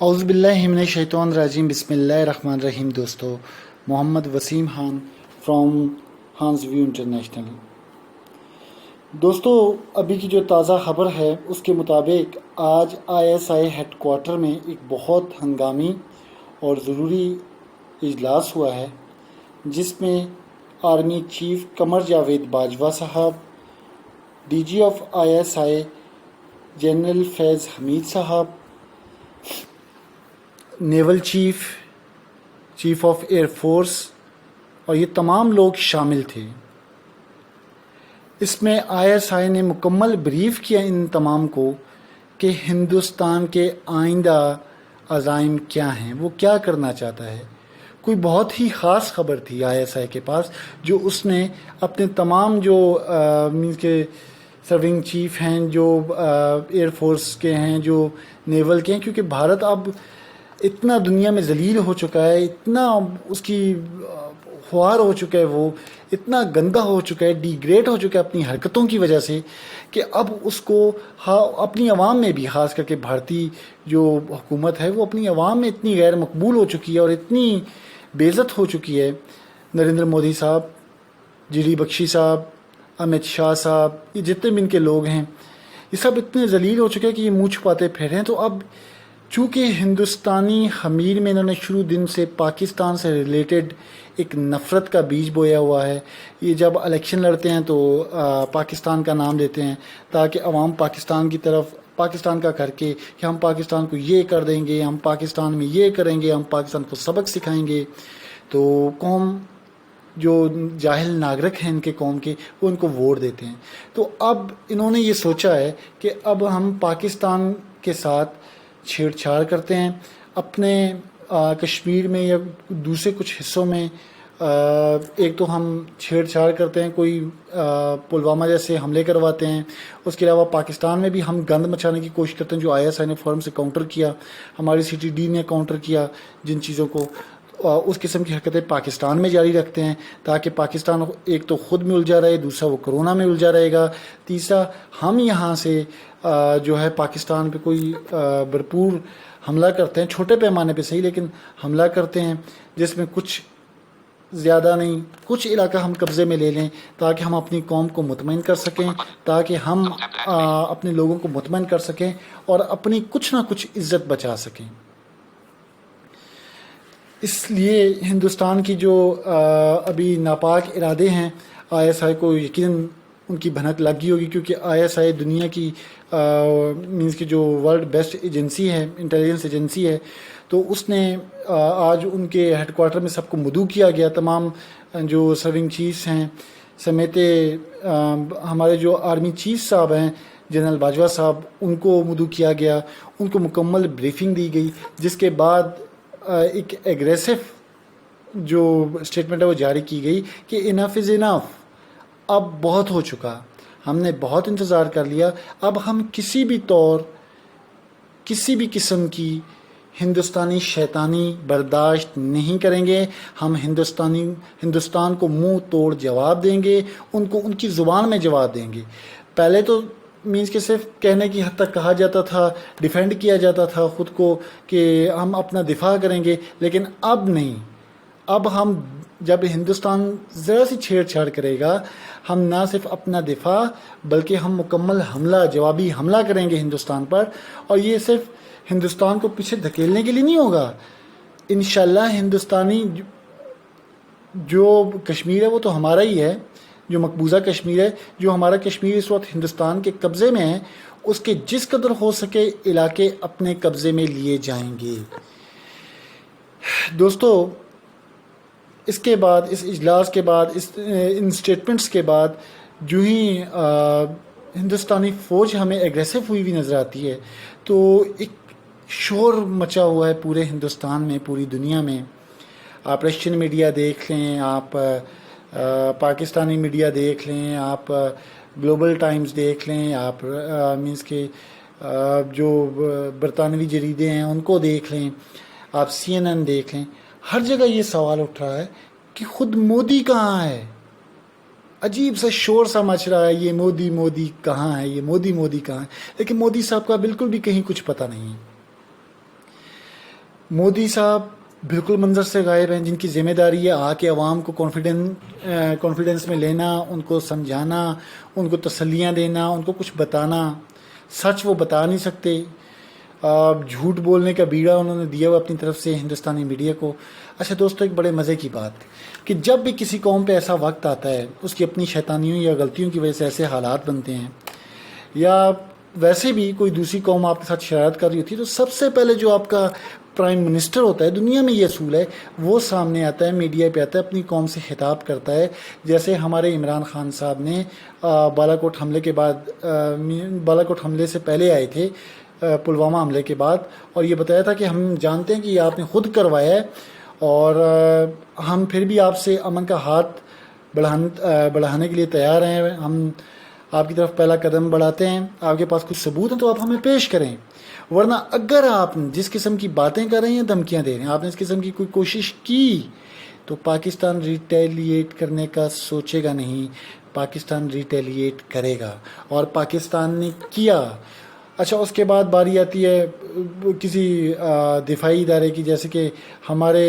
اعوذ باللہ من الشیطان الرجیم بسم اللہ الرحمن الرحیم دوستو Muhammad Waseem Khan from Hans View International. دوستو ابھی کی جو تازہ خبر ہے اس کے مطابق آج ISI ہیڈ کوارٹر میں ایک بہت ہنگامی اور ضروری اجلاس ہوا ہے، جس میں آرمی چیف قمر جاوید باجوہ صاحب، DG آف ISI جنرل فیض حمید صاحب، naval chief of air force اور یہ تمام لوگ شامل تھے۔ اس میں ISI نے مکمل بریف کیا ان تمام کو کہ ہندوستان کے آئندہ عزائم کیا ہیں، وہ کیا کرنا چاہتا ہے۔ کوئی بہت ہی خاص خبر تھی ISI کے پاس، جو اس نے اپنے تمام جو کے سرونگ چیف ہیں، جو ایئر فورس کے ہیں، جو نیول کے ہیں، کیونکہ بھارت اب اتنا دنیا میں ذلیل ہو چکا ہے، اتنا اس کی خوار ہو چکا ہے، وہ اتنا گندا ہو چکا ہے، ڈی گریڈ ہو چکا ہے اپنی حرکتوں کی وجہ سے، کہ اب اس کو اپنی عوام میں بھی، خاص کر کے بھارتی جو حکومت ہے، وہ اپنی عوام میں اتنی غیر مقبول ہو چکی ہے اور اتنی بے عزت ہو چکی ہے۔ نریندر مودی صاحب، GD بخشی صاحب، امت شاہ صاحب، یہ جتنے بھی ان کے لوگ ہیں، یہ سب اتنے ذلیل ہو چکے ہیں کہ یہ منہ چھپاتے پھر ہیں۔ تو اب چونکہ ہندوستانی خمیر میں انہوں نے شروع دن سے پاکستان سے ریلیٹڈ ایک نفرت کا بیج بویا ہوا ہے، یہ جب الیکشن لڑتے ہیں تو پاکستان کا نام لیتے ہیں تاکہ عوام پاکستان کی طرف، پاکستان کا کر کے، کہ ہم پاکستان کو یہ کر دیں گے، ہم پاکستان میں یہ کریں گے، ہم پاکستان کو سبق سکھائیں گے۔ تو قوم جو جاہل ناگرک ہیں ان کے قوم کے، وہ ان کو ووٹ دیتے ہیں۔ تو اب انہوں نے یہ سوچا ہے کہ اب ہم پاکستان کے ساتھ چھیڑ چھاڑ کرتے ہیں، اپنے کشمیر میں یا دوسرے کچھ حصوں میں ایک تو ہم چھیڑ چھاڑ کرتے ہیں، کوئی پلوامہ جیسے حملے کرواتے ہیں، اس کے علاوہ پاکستان میں بھی ہم گند مچانے کی کوشش کرتے ہیں، جو ISI نے فوراً سے کاؤنٹر کیا، ہماری CTD نے کاؤنٹر کیا جن چیزوں کو، اس قسم کی حرکتیں پاکستان میں جاری رکھتے ہیں تاکہ پاکستان ایک تو خود میں الجھا رہے، دوسرا وہ کرونا میں الجھا رہے گا، تیسرا ہم یہاں سے جو ہے پاکستان پہ کوئی بھرپور حملہ کرتے ہیں، چھوٹے پیمانے پہ صحیح لیکن حملہ کرتے ہیں، جس میں کچھ زیادہ نہیں، کچھ علاقہ ہم قبضے میں لے لیں تاکہ ہم اپنی قوم کو مطمئن کر سکیں، تاکہ ہم اپنے لوگوں کو مطمئن کر سکیں اور اپنی کچھ نہ کچھ عزت بچا سکیں۔ اس لیے ہندوستان کی جو ابھی ناپاک ارادے ہیں، ISI کو یقیناً ان کی بھنک لگی ہوگی، کیونکہ ISI دنیا کی مینس کی جو ورلڈ بیسٹ ایجنسی ہے، انٹیلیجنس ایجنسی ہے، تو اس نے آج ان کے ہیڈ کوارٹر میں سب کو مدعو کیا گیا، تمام جو سرونگ چیفs ہیں سمیت ہمارے جو آرمی چیف صاحب ہیں جنرل باجوہ صاحب، ان کو مدعو کیا گیا، ان کو مکمل بریفنگ دی گئی، جس کے بعد ایک ایگریسو جو اسٹیٹمنٹ ہے وہ جاری کی گئی کہ انف از انف، اب بہت ہو چکا، ہم نے بہت انتظار کر لیا، اب ہم کسی بھی طور، کسی بھی قسم کی ہندوستانی شیطانی برداشت نہیں کریں گے، ہم ہندوستان کو منہ توڑ جواب دیں گے، ان کو ان کی زبان میں جواب دیں گے۔ پہلے تو مینس کہ صرف کہنے کی حد تک کہا جاتا تھا، ڈیفینڈ کیا جاتا تھا خود کو کہ ہم اپنا دفاع کریں گے، لیکن اب نہیں، اب ہم جب ہندوستان ذرا سی چھیڑ چھاڑ کرے گا، ہم نہ صرف اپنا دفاع بلکہ ہم مکمل حملہ، جوابی حملہ کریں گے ہندوستان پر، اور یہ صرف ہندوستان کو پیچھے دھکیلنے کے لیے نہیں ہوگا۔ انشاءاللہ ہندوستانی جو کشمیر ہے وہ تو ہمارا ہی ہے، جو مقبوضہ کشمیر ہے، جو ہمارا کشمیر اس وقت ہندوستان کے قبضے میں ہے، اس کے جس قدر ہو سکے علاقے اپنے قبضے میں لیے جائیں گے۔ دوستو اس کے بعد، اس اجلاس کے بعد، ان اسٹیٹمنٹس کے بعد، جو ہی ہندوستانی فوج ہمیں ایگریسو ہوئی ہوئی نظر آتی ہے، تو ایک شور مچا ہوا ہے پورے ہندوستان میں، پوری دنیا میں۔ آپ رشین میڈیا دیکھ لیں، آپ پاکستانی میڈیا دیکھ لیں، آپ گلوبل ٹائمز دیکھ لیں، آپ مینس کے جو برطانوی جریدے ہیں ان کو دیکھ لیں، آپ CNN دیکھ لیں، ہر جگہ یہ سوال اٹھ رہا ہے کہ خود مودی کہاں ہے؟ عجیب سا شور سا مچ رہا ہے، یہ مودی کہاں ہے، یہ مودی کہاں ہے، لیکن مودی صاحب کا بالکل بھی کہیں کچھ پتہ نہیں ہے۔ مودی صاحب بالکل منظر سے غائب ہیں، جن کی ذمہ داری ہے آ کے عوام کو کانفیڈنس میں لینا، ان کو سمجھانا، ان کو تسلیاں دینا، ان کو کچھ بتانا۔ سچ وہ بتا نہیں سکتے، جھوٹ بولنے کا بیڑا انہوں نے دیا ہوا اپنی طرف سے ہندوستانی میڈیا کو۔ اچھا دوستو، ایک بڑے مزے کی بات کہ جب بھی کسی قوم پہ ایسا وقت آتا ہے، اس کی اپنی شیطانیوں یا غلطیوں کی وجہ سے ایسے حالات بنتے ہیں، یا ویسے بھی کوئی دوسری قوم آپ کے ساتھ شرارت کر رہی ہوتی ہے، تو سب سے پہلے جو آپ کا پرائم منسٹر ہوتا ہے، دنیا میں یہ اصول ہے، وہ سامنے آتا ہے، میڈیا پہ آتا ہے، اپنی قوم سے خطاب کرتا ہے۔ جیسے ہمارے عمران خان صاحب نے بالا کوٹ حملے کے بعد، بالا کوٹ حملے سے پہلے آئے تھے، پلوامہ حملے کے بعد، اور یہ بتایا تھا کہ ہم جانتے ہیں کہ یہ آپ نے خود کروایا ہے، اور ہم پھر بھی آپ سے امن کا ہاتھ بڑھانے کے لیے تیار ہیں، ہم آپ کی طرف پہلا قدم بڑھاتے ہیں، آپ کے پاس کچھ ثبوت ہیں تو آپ ہمیں پیش کریں، ورنہ اگر آپ جس قسم کی باتیں کر رہے ہیں، دھمکیاں دے رہے ہیں، آپ نے اس قسم کی کوئی کوشش کی تو پاکستان ریٹیلیٹ کرنے کا سوچے گا نہیں، پاکستان ریٹیلیٹ کرے گا، اور پاکستان نے کیا۔ اچھا، اس کے بعد باری آتی ہے کسی دفاعی ادارے کی، جیسے کہ ہمارے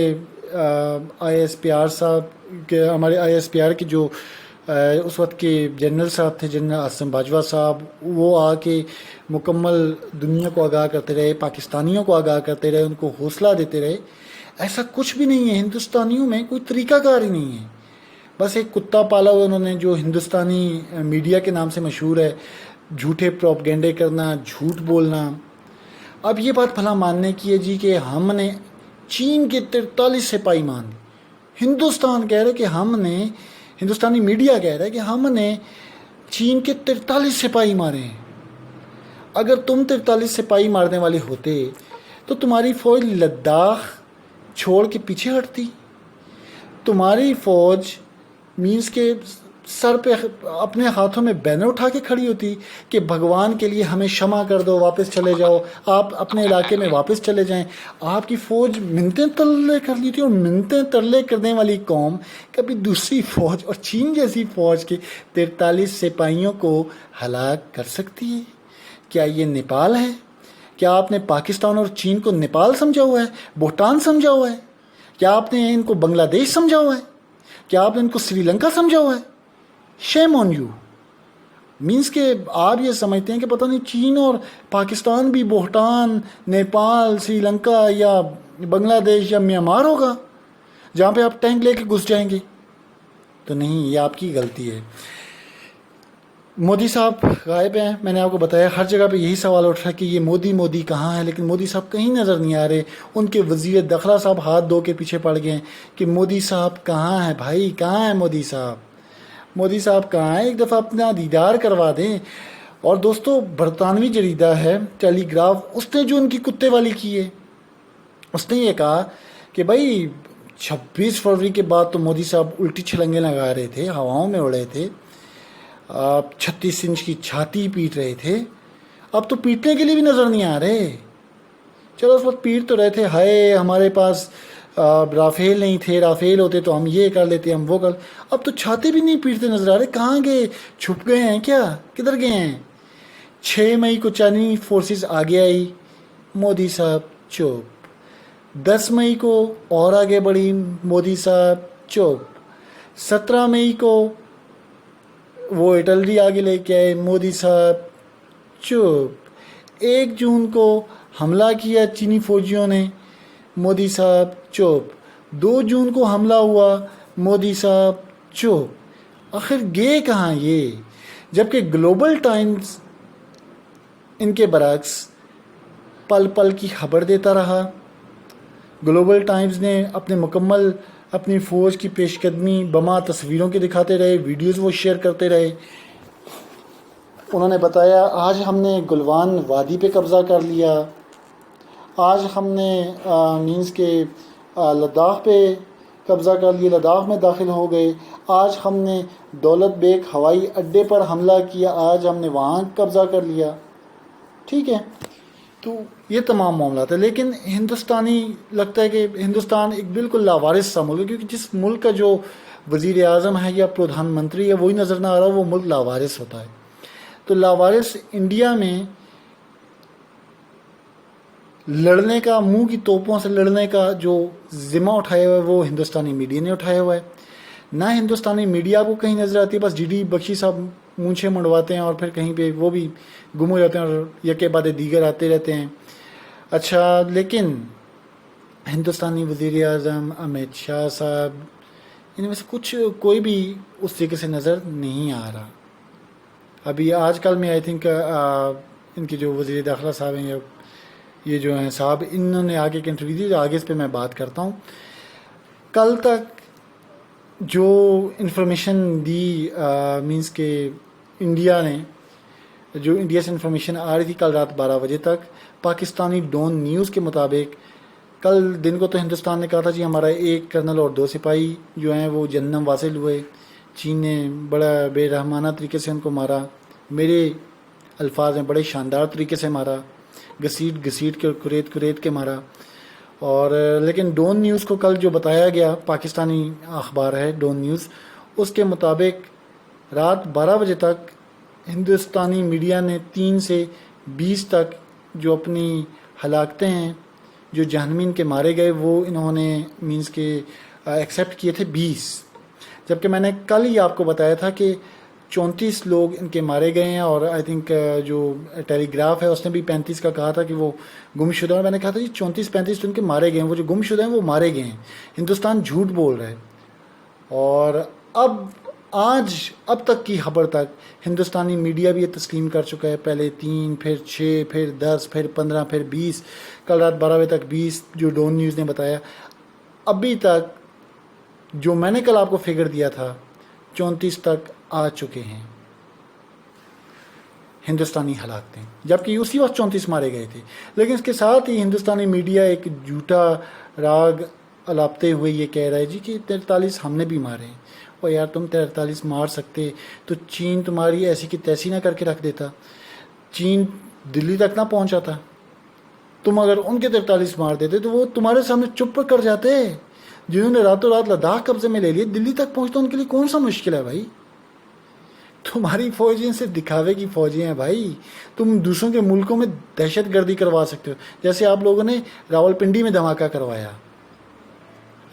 آئی ایس پی آر صاحب کے، ہمارے آئی ایس پی آر کے جو اس وقت کے جنرل صاحب تھے، جنرل عاصم باجوہ صاحب، وہ آ کے مکمل دنیا کو آگاہ کرتے رہے، پاکستانیوں کو آگاہ کرتے رہے، ان کو حوصلہ دیتے رہے۔ ایسا کچھ بھی نہیں ہے، ہندوستانیوں میں کوئی طریقہ کار ہی نہیں ہے، بس ایک کتا پالا ہوا انہوں نے جو ہندوستانی میڈیا کے نام سے مشہور ہے، جھوٹے پروپگینڈے کرنا، جھوٹ بولنا۔ اب یہ بات بھلا ماننے کی ہے جی کہ ہم نے چین کے 43 سپاہی مان لی، ہندوستان کہہ رہے کہ ہم نے، ہندوستانی میڈیا کہہ رہا ہے کہ ہم نے چین کے 43 سپاہی مارے ہیں۔ اگر تم 43 سپاہی مارنے والے ہوتے تو تمہاری فوج لداخ چھوڑ کے پیچھے ہٹتی، تمہاری فوج مینس کے سر پہ اپنے ہاتھوں میں بینر اٹھا کے کھڑی ہوتی کہ بھگوان کے لیے ہمیں شمع کر دو، واپس چلے جاؤ، آپ اپنے علاقے میں واپس چلے جائیں۔ آپ کی فوج منتیں ترلے کر لی تھی، اور منتیں ترلے کرنے والی قوم کبھی دوسری فوج اور چین جیسی فوج کے 43 سپاہیوں کو ہلاک کر سکتی ہے؟ کیا یہ نیپال ہے؟ کیا آپ نے پاکستان اور چین کو نیپال سمجھا ہوا ہے، بھوٹان سمجھا ہوا ہے؟ کیا آپ نے ان کو بنگلہ دیش سمجھا ہوا ہے؟ کیا آپ نے ان کو سری لنکا سمجھا ہوا ہے؟ شیم آن یو، مینس کہ آپ یہ سمجھتے ہیں کہ پتہ نہیں چین اور پاکستان بھی بھوٹان، نیپال، سری لنکا یا بنگلہ دیش یا میانمار ہوگا جہاں پہ آپ ٹینک لے کے گھس جائیں گے؟ تو نہیں، یہ آپ کی غلطی ہے۔ مودی صاحب غائب ہیں، میں نے آپ کو بتایا، ہر جگہ پہ یہی سوال اٹھ رہا ہے کہ یہ مودی کہاں ہے، لیکن مودی صاحب کہیں نظر نہیں آ رہے۔ ان کے وزیر داخلہ صاحب ہاتھ دھو کے پیچھے پڑ گئے ہیں کہ مودی صاحب کہاں ہیں بھائی، کہاں ہیں مودی صاحب، مودی صاحب کہاں ہیں، ایک دفعہ اپنا دیدار کروا دیں۔ اور دوستو، برطانوی جریدہ ہے ٹیلی گراف، اس نے جو ان کی کتے والی کی ہے، اس نے یہ کہا کہ بھائی 26 فروری کے بعد تو مودی صاحب الٹی چھلنگیں لگا رہے تھے، ہواؤں میں اڑے تھے، 36 انچ کی چھاتی پیٹ رہے تھے، اب تو پیٹنے کے لیے بھی نظر نہیں آ رہے۔ چلو اس وقت پیٹ تو رہے تھے، ہائے ہمارے پاس رافیل نہیں تھے، رافیل ہوتے تو ہم یہ کر لیتے، ہم وہ کر، اب تو چھاتی بھی نہیں پیٹتے نظر آ رہے۔ کہاں گئے؟ چھپ گئے ہیں کیا؟ کدھر گئے ہیں؟ 6 مئی کو چائنی فورسز آگے آئی، مودی صاحب چپ۔ 10 مئی کو اور آگے بڑھی، مودی صاحب چپ۔ 17 مئی کو وہ اٹلری آگے لے کے آئے، مودی صاحب چپ۔ 1 جون کو حملہ کیا چینی فوجیوں نے، مودی صاحب چپ۔ 2 جون کو حملہ ہوا، مودی صاحب چپ۔ آخر گئے کہاں یہ؟ جبکہ گلوبل ٹائمز ان کے برعکس پل پل کی خبر دیتا رہا۔ گلوبل ٹائمز نے اپنی فوج کی پیش قدمی بما تصویروں کے دکھاتے رہے، ویڈیوز وہ شیئر کرتے رہے۔ انہوں نے بتایا آج ہم نے گلوان وادی پہ قبضہ کر لیا، آج ہم نے مینس کے لداخ پہ قبضہ کر لیا، لداخ میں داخل ہو گئے، آج ہم نے دولت بیگ ہوائی اڈے پر حملہ کیا، آج ہم نے وہاں قبضہ کر لیا۔ ٹھیک ہے، تو یہ تمام معاملات ہیں، لیکن ہندوستانی لگتا ہے کہ ہندوستان ایک بالکل لاوارث سا ملک ہے، کیونکہ جس ملک کا جو وزیر اعظم ہے یا پردھان منتری ہے وہی نظر نہ آ رہا، وہ ملک لاوارث ہوتا ہے۔ تو لاوارث انڈیا میں لڑنے کا، منہ کی توپوں سے لڑنے کا جو ذمہ اٹھایا ہوا ہے وہ ہندوستانی میڈیا نے اٹھایا ہوا ہے. نہ ہندوستانی میڈیا کو کہیں نظر آتی ہے، بس ڈی بخشی صاحب مونچھیں منڈواتے ہیں اور پھر کہیں پہ وہ بھی گم ہو جاتے ہیں اور یکے بعد دیگر آتے رہتے ہیں. اچھا، لیکن ہندوستانی وزیر اعظم امت شاہ صاحب، ان میں سے کوئی بھی اس طریقے سے نظر نہیں آ رہا. ابھی آج کل میں آئی تھنک ان کے جو وزیر داخلہ صاحب ہیں، یہ جو ہیں صاحب، انہوں نے آگے ایک انٹرویو دی، آگے اس پہ میں بات کرتا ہوں. کل تک جو انفارمیشن دی مینس کہ انڈیا نے، جو انڈیا سے انفارمیشن آ رہی تھی کل رات 12 بجے تک، پاکستانی ڈون نیوز کے مطابق کل دن کو تو ہندوستان نے کہا تھا جی ہمارا 1 کرنل اور 2 سپاہی جو ہیں وہ جہنم واصل ہوئے، چین نے بڑا بے رحمانہ طریقے سے ان کو مارا، میرے الفاظ ہیں بڑے شاندار طریقے سے مارا، گھسیٹ کے کریت کے مارا. اور لیکن ڈون نیوز کو کل جو بتایا گیا، پاکستانی اخبار ہے ڈون نیوز، اس کے مطابق رات 12 بجے تک ہندوستانی میڈیا نے 3 سے 20 تک جو اپنی ہلاکتیں ہیں، جو جہنمین کے مارے گئے، وہ انہوں نے مینس کے ایکسیپٹ کیے تھے 20، جبکہ میں نے کل ہی آپ کو بتایا تھا کہ 34 لوگ ان کے مارے گئے ہیں. اور آئی تھنک جو ٹیلی گراف ہے اس نے بھی 35 کا کہا تھا کہ وہ گم شدہ ہیں. میں نے کہا تھا جی 34-35 تو ان کے مارے گئے ہیں، وہ جو گم شدہ ہیں وہ مارے گئے ہیں. ہندوستان جھوٹ بول رہا ہے. اور اب تک کی خبر تک ہندوستانی میڈیا بھی یہ تسلیم کر چکا ہے، پہلے 3، پھر 6، پھر 10، پھر 15، پھر 20، کل رات 12 بجے تک 20 جو ڈون نیوز نے بتایا. ابھی تک جو میں نے کل آپ کو فگر دیا تھا 34 تک آ چکے ہیں ہندوستانی ہلاکتیں، جبکہ اسی وقت 34 مارے گئے تھے. لیکن اس کے ساتھ ہی ہندوستانی میڈیا ایک جھوٹا راگ الاپتے ہوئے یہ کہہ رہا ہے جی کہ 43 ہم نے بھی مارے ہیں. اور یار تم 43 مار سکتے تو چین تمہاری ایسی کی تیسی نہ کر کے رکھ دیتا، چین دلی تک نہ پہنچاتا. تم اگر ان کے 43 مار دیتے تو وہ تمہارے سامنے چپ کر جاتے. جنہوں نے راتوں رات لداخ قبضے میں لے لیے، دلی تک پہنچتا ان کے لیے کون سا مشکل ہے بھائی؟ تمہاری فوجیں صرف دکھاوے کی فوجیں ہیں بھائی. تم دوسروں کے ملکوں میں دہشت گردی کروا سکتے ہو، جیسے آپ لوگوں نے راول پنڈی میں دھماکہ کروایا.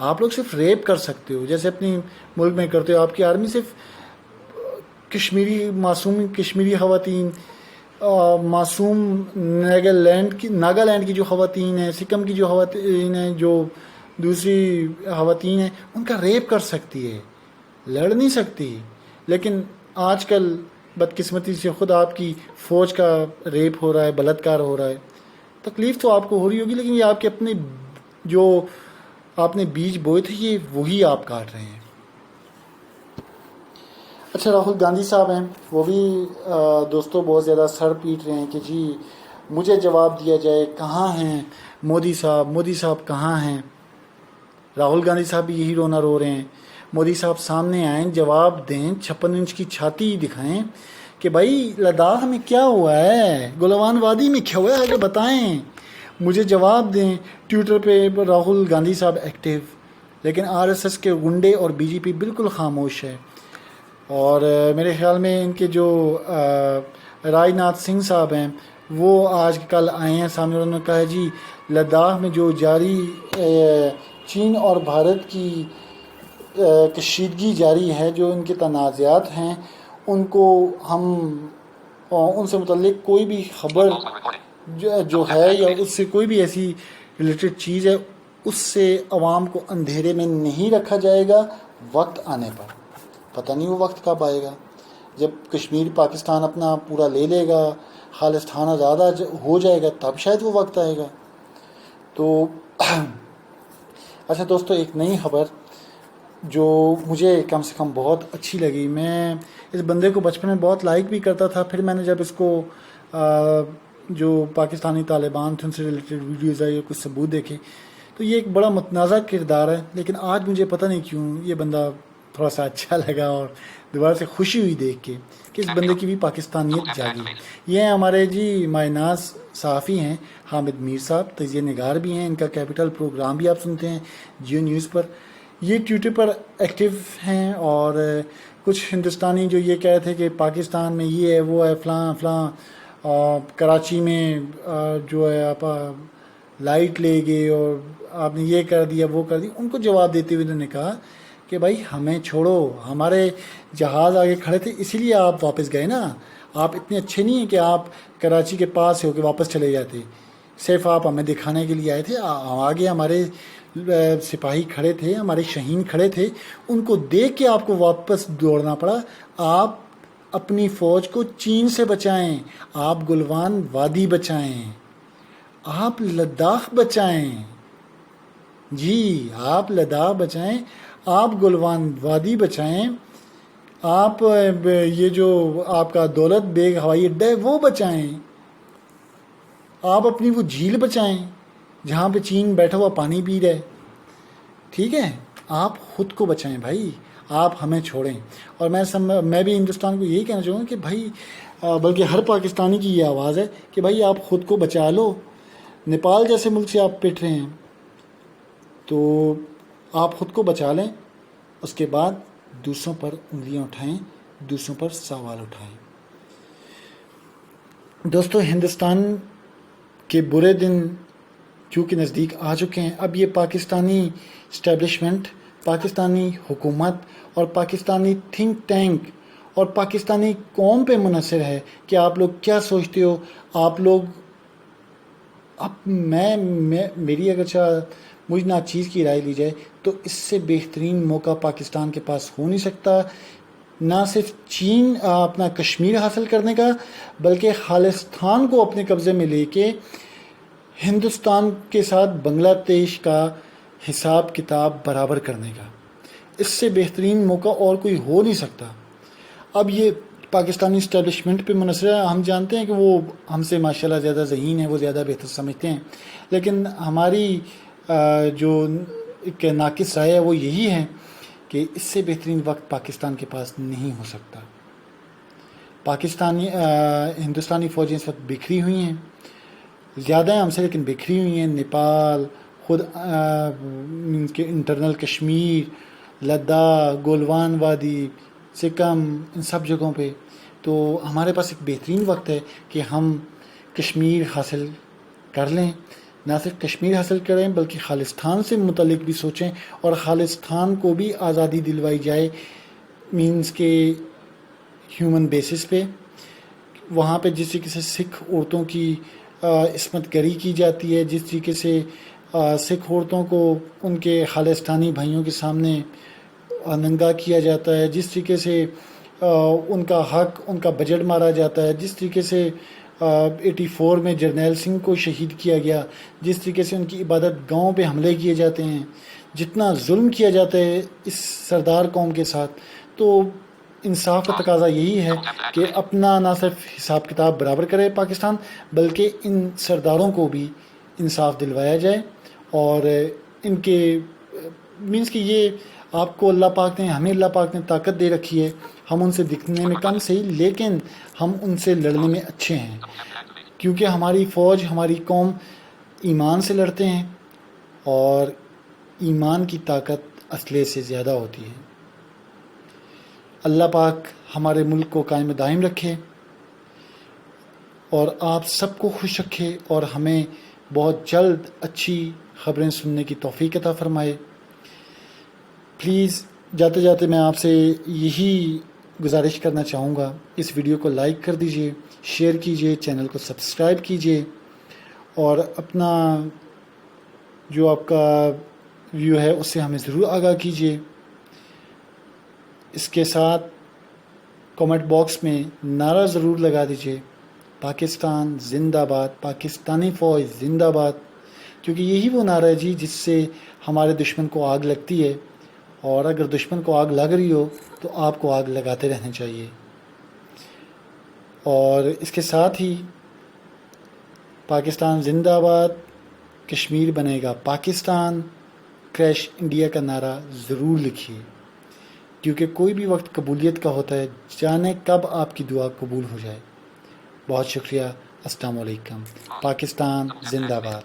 آپ لوگ صرف ریپ کر سکتے ہو جیسے اپنی ملک میں کرتے ہو. آپ کی آرمی صرف معصوم کشمیری خواتین، معصوم ناگالینڈ کی جو خواتین ہیں، سکم کی جو خواتین ہیں، جو دوسری خواتین ہیں، ان کا ریپ کر سکتی ہے، لڑ نہیں سکتی. لیکن آج کل بدقسمتی سے خود آپ کی فوج کا ریپ ہو رہا ہے، بلاత్కాر ہو رہا ہے. تکلیف تو آپ کو ہو رہی ہوگی، لیکن یہ آپ کے اپنے جو آپ نے بیج بوئے تھے یہ وہی آپ کاٹ رہے ہیں. اچھا، راہل گاندھی صاحب ہیں، وہ بھی دوستوں بہت زیادہ سر پیٹ رہے ہیں کہ جی مجھے جواب دیا جائے، کہاں ہیں مودی صاحب کہاں ہیں. راہل گاندھی صاحب بھی یہی رونا رو رہے ہیں. مودی صاحب سامنے آئیں، جواب دیں، 56 انچ کی چھاتی دکھائیں کہ بھائی لداخ میں کیا ہوا ہے، گلوان وادی میں کیا ہوا ہے، آگے بتائیں، مجھے جواب دیں. ٹویٹر پہ راہل گاندھی صاحب ایکٹیو، لیکن RSS کے گنڈے اور BJP بالکل خاموش ہے. اور میرے خیال میں ان کے جو راج ناتھ سنگھ صاحب ہیں وہ آج کل آئے ہیں سامنے، انہوں نے کہا ہے جی لداخ میں جو جاری چین اور بھارت کی کشیدگی جاری ہے، جو ان کے تنازعات ہیں، ان کو ہم ان سے متعلق کوئی بھی خبر جو ہے یا اس سے کوئی بھی ایسی ریلیٹڈ چیز ہے، اس سے عوام کو اندھیرے میں نہیں رکھا جائے گا. وقت آنے پر، پتہ نہیں وہ وقت کب آئے گا، جب کشمیر پاکستان اپنا پورا لے لے گا، خالصتان آزاد ہو جائے گا، تب شاید وہ وقت آئے گا. تو اچھا دوستو، ایک نئی خبر جو مجھے کم سے کم بہت اچھی لگی. میں اس بندے کو بچپن میں بہت لائک بھی کرتا تھا، پھر میں نے جب اس کو جو پاکستانی طالبان تھے ان سے ریلیٹڈ ویڈیوز آئی، کچھ ثبوت دیکھے، تو یہ ایک بڑا متنازع کردار ہے. لیکن آج مجھے پتہ نہیں کیوں یہ بندہ تھوڑا سا اچھا لگا اور دوبارہ سے خوشی ہوئی دیکھ کے کہ اس بندے کی بھی پاکستانیت جاگی. یہ ہیں ہمارے جی مائناز صحافی ہیں حامد میر صاحب، تجزیہ نگار بھی ہیں. ان کا کیپٹل پروگرام بھی آپ سنتے ہیں جیو نیوز پر. یہ ٹویٹر پر ایکٹیو ہیں اور کچھ ہندوستانی جو یہ کہے تھے کہ پاکستان میں یہ ہے وہ ہے فلاں فلاں، کراچی میں جو ہے آپ لائٹ لے گئے اور آپ نے یہ کر دیا وہ کر دیا، ان کو جواب دیتے ہوئے انہوں نے کہا کہ بھائی ہمیں چھوڑو، ہمارے جہاز آگے کھڑے تھے اسی لیے آپ واپس گئے نا، آپ اتنے اچھے نہیں ہیں کہ آپ کراچی کے پاس ہو کے واپس چلے جاتے، صرف آپ ہمیں دکھانے کے لیے آئے تھے، آگے ہمارے سپاہی کھڑے تھے، ہمارے شہین کھڑے تھے، ان کو دیکھ کے آپ کو واپس دوڑنا پڑا۔ آپ اپنی فوج کو چین سے بچائیں، آپ گلوان وادی بچائیں، آپ لداخ بچائیں، جی آپ لداخ بچائیں، آپ گلوان وادی بچائیں، آپ یہ جو آپ کا دولت بیگ ہوائی اڈہ ہے وہ بچائیں، آپ اپنی وہ جھیل بچائیں جہاں پہ چین بیٹھا ہوا پانی پی رہے، ٹھیک ہے؟ آپ خود کو بچائیں بھائی، آپ ہمیں چھوڑیں۔ اور میں بھی ہندوستان کو یہی کہنا چاہوں گا کہ بھائی بلکہ ہر پاکستانی کی یہ آواز ہے کہ بھائی آپ خود کو بچا لو۔ نیپال جیسے ملک سے آپ پٹ رہے ہیں تو آپ خود کو بچا لیں، اس کے بعد دوسروں پر انگلیاں اٹھائیں، دوسروں پر سوال اٹھائیں۔ دوستو، ہندوستان کے برے دن چونکہ نزدیک آ چکے ہیں، اب یہ پاکستانی اسٹیبلشمنٹ، پاکستانی حکومت اور پاکستانی تھنک ٹینک اور پاکستانی قوم پہ منحصر ہے کہ آپ لوگ کیا سوچتے ہو۔ آپ لوگ اب میری اگرچہ مجھ ناچیز کی رائے لی جائے تو اس سے بہترین موقع پاکستان کے پاس ہو نہیں سکتا، نہ صرف چین اپنا کشمیر حاصل کرنے کا، بلکہ خالصتان کو اپنے قبضے میں لے کے ہندوستان کے ساتھ بنگلہ دیش کا حساب کتاب برابر کرنے کا۔ اس سے بہترین موقع اور کوئی ہو نہیں سکتا۔ اب یہ پاکستانی اسٹیبلشمنٹ پہ منحصر ہے، ہم جانتے ہیں کہ وہ ہم سے ماشاءاللہ زیادہ ذہین ہیں، وہ زیادہ بہتر سمجھتے ہیں، لیکن ہماری جو ایک ناقص رائے ہے وہ یہی ہے کہ اس سے بہترین وقت پاکستان کے پاس نہیں ہو سکتا۔ ہندوستانی فوجیں اس وقت بکھری ہوئی ہیں، زیادہ ہیں ہم سے لیکن بکھری ہوئی ہیں، نیپال، خود کے انٹرنل کشمیر، لداخ، گولوان وادی، سکم، ان سب جگہوں پہ۔ تو ہمارے پاس ایک بہترین وقت ہے کہ ہم کشمیر حاصل کر لیں، نہ صرف کشمیر حاصل کریں بلکہ خالصتان سے متعلق بھی سوچیں، اور خالصتان کو بھی آزادی دلوائی جائے، مینز کے ہیومن بیسس پہ۔ وہاں پہ جس طریقے سے سکھ عورتوں کی عصمت گری کی جاتی ہے، جس طریقے سے سکھ عورتوں کو ان کے خالصتانی بھائیوں کے سامنے ننگا کیا جاتا ہے، جس طریقے سے ان کا حق، ان کا بجٹ مارا جاتا ہے، جس طریقے سے 84 میں جرنیل سنگھ کو شہید کیا گیا، جس طریقے سے ان کی عبادت گاہوں پہ حملے کیے جاتے ہیں، جتنا ظلم کیا جاتا ہے اس سردار قوم کے ساتھ، تو انصاف کا تقاضا یہی ہے کہ اپنا نہ صرف حساب کتاب برابر کرے پاکستان، بلکہ ان سرداروں کو بھی انصاف دلوایا جائے، اور ان کے مینس کہ یہ آپ کو اللہ پاک نے، ہمیں اللہ پاک نے طاقت دے رکھی ہے، ہم ان سے دکھنے میں کم صحیح لیکن ہم ان سے لڑنے میں اچھے ہیں، کیونکہ ہماری فوج، ہماری قوم ایمان سے لڑتے ہیں، اور ایمان کی طاقت اسلحے سے زیادہ ہوتی ہے۔ اللہ پاک ہمارے ملک کو قائم دائم رکھے اور آپ سب کو خوش رکھے، اور ہمیں بہت جلد اچھی خبریں سننے کی توفیق عطا فرمائے۔ پلیز جاتے جاتے میں آپ سے یہی گزارش کرنا چاہوں گا، اس ویڈیو کو لائک کر دیجئے، شیئر کیجئے، چینل کو سبسکرائب کیجئے، اور اپنا جو آپ کا ویو ہے اس سے ہمیں ضرور آگاہ کیجئے۔ اس کے ساتھ کامنٹ باکس میں نعرہ ضرور لگا دیجئے، پاکستان زندہ باد، پاکستانی فوج زندہ باد، کیونکہ یہی وہ نعرہ ہے جی جس سے ہمارے دشمن کو آگ لگتی ہے، اور اگر دشمن کو آگ لگ رہی ہو تو آپ کو آگ لگاتے رہنا چاہیے۔ اور اس کے ساتھ ہی پاکستان زندہ باد، کشمیر بنے گا پاکستان، کریش انڈیا کا نعرہ ضرور لکھیے، کیونکہ کوئی بھی وقت قبولیت کا ہوتا ہے، جانے کب آپ کی دعا قبول ہو جائے۔ بہت شکریہ، السلام علیکم، پاکستان زندہ باد۔